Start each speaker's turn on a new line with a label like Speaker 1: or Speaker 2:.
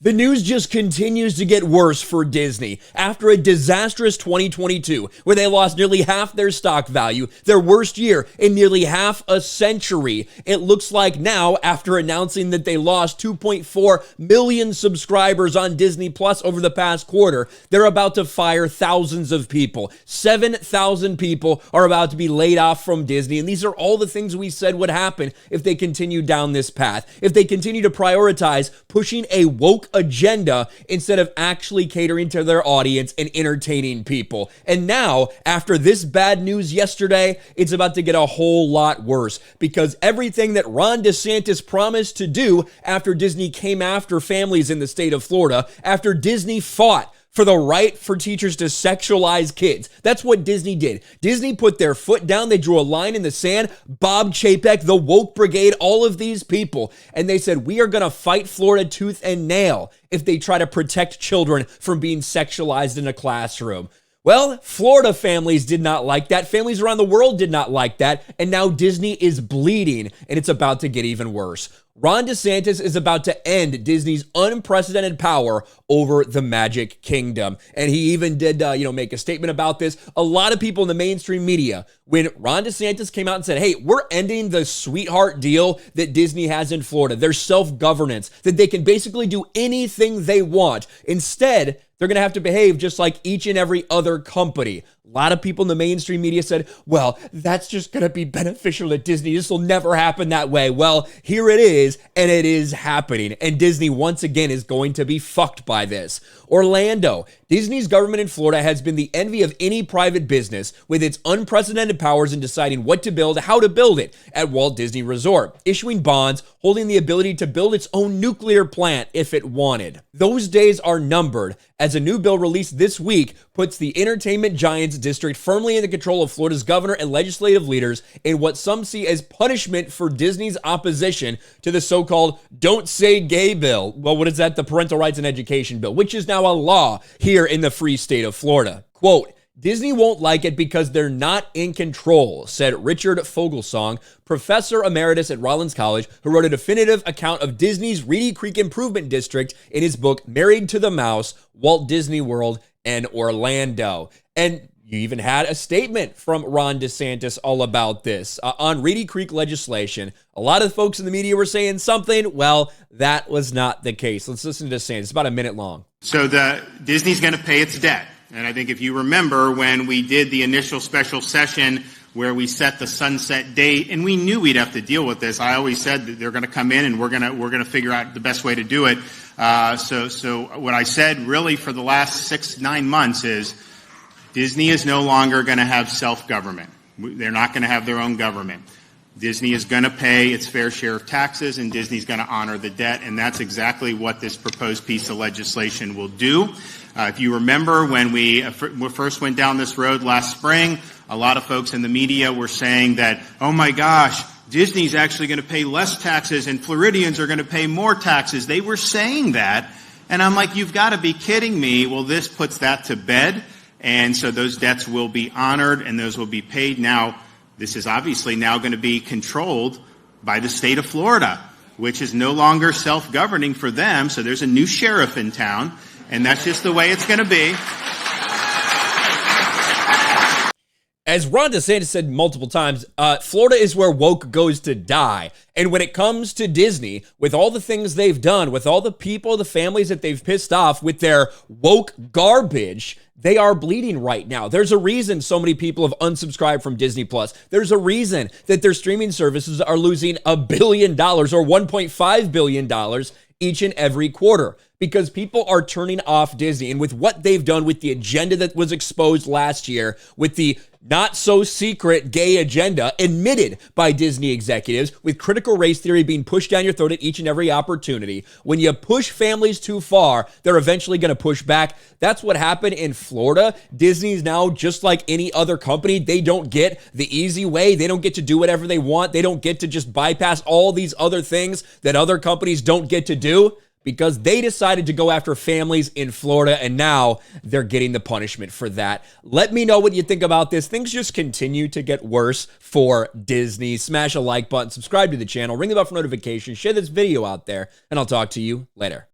Speaker 1: The news just continues to get worse for Disney. After a disastrous 2022, where they lost nearly half their stock value, their worst year in nearly half a century, it looks like now, after announcing that they lost 2.4 million subscribers on Disney Plus over the past quarter, they're about to fire thousands of people. 7,000 people are about to be laid off from Disney, and these are all the things we said would happen if they continue down this path. If they continue to prioritize pushing a woke agenda instead of actually catering to their audience and entertaining people. And now, after this bad news yesterday, it's about to get a whole lot worse, because everything that Ron DeSantis promised to do after Disney came after families in the state of Florida, after Disney fought for the right for teachers to sexualize kids. That's what Disney did. Disney put their foot down. They drew a line in the sand. Bob Chapek, the woke brigade, all of these people. And they said, we are going to fight Florida tooth and nail if they try to protect children from being sexualized in a classroom. Well, Florida families did not like that. Families around the world did not like that. And now Disney is bleeding, and it's about to get even worse. Ron DeSantis is about to end Disney's unprecedented power over the Magic Kingdom. And he even did, make a statement about this. A lot of people in the mainstream media, when Ron DeSantis came out and said, hey, we're ending the sweetheart deal that Disney has in Florida, their self-governance, that they can basically do anything they want. Instead, they're going to have to behave just like each and every other company. A lot of people in the mainstream media said, well, that's just going to be beneficial to Disney. This will never happen that way. Well, here it is, and it is happening. And Disney, once again, is going to be fucked by this. Orlando. Disney's government in Florida has been the envy of any private business with its unprecedented powers in deciding what to build, how to build it at Walt Disney Resort, issuing bonds, holding the ability to build its own nuclear plant if it wanted. Those days are numbered, as a new bill released this week puts the entertainment giants district firmly in the control of Florida's governor and legislative leaders in what some see as punishment for Disney's opposition to the so-called Don't Say Gay bill. Well, what is that? The Parental Rights and Education bill, which is now a law here in the free state of Florida. Quote, Disney won't like it because they're not in control, said Richard Fogelsong, professor emeritus at Rollins College, who wrote a definitive account of Disney's Reedy Creek Improvement District in his book, Married to the Mouse, Walt Disney World and Orlando. And you even had a statement from Ron DeSantis all about this. On Reedy Creek legislation, a lot of folks in the media were saying something. Well, that was not the case. Let's listen to DeSantis. It's about a minute long.
Speaker 2: So Disney's going to pay its debt. And I think if you remember when we did the initial special session where we set the sunset date, and we knew we'd have to deal with this. I always said that they're going to come in and we're going to figure out the best way to do it. So what I said really for the last 6-9 months is Disney is no longer going to have self-government. They're not going to have their own government. Disney is going to pay its fair share of taxes, and Disney's going to honor the debt, and that's exactly what this proposed piece of legislation will do. If you remember when we first went down this road last spring, a lot of folks in the media were saying that, oh my gosh, Disney's actually going to pay less taxes and Floridians are going to pay more taxes. They were saying that, and I'm like, you've got to be kidding me. Well, this puts that to bed, and so those debts will be honored and those will be paid. Now, this is obviously now going to be controlled by the state of Florida, which is no longer self-governing for them, so there's a new sheriff in town. And that's just the way it's going to be.
Speaker 1: As Ron DeSantis said multiple times, Florida is where woke goes to die. And when it comes to Disney, with all the things they've done, with all the people, the families that they've pissed off with their woke garbage, they are bleeding right now. There's a reason so many people have unsubscribed from Disney Plus. There's a reason that their streaming services are losing $1 billion or $1.5 billion each and every quarter, because people are turning off Disney. And with what they've done with the agenda that was exposed last year, with the not so secret gay agenda admitted by Disney executives, with critical race theory being pushed down your throat at each and every opportunity, when you push families too far, they're eventually going to push back. That's what happened in Florida. Disney's now just like any other company. They don't get the easy way. They don't get to do whatever they want. They don't get to just bypass all these other things that other companies don't get to do, because they decided to go after families in Florida, and now they're getting the punishment for that. Let me know what you think about this. Things just continue to get worse for Disney. Smash a like button, subscribe to the channel, ring the bell for notifications, share this video out there, and I'll talk to you later.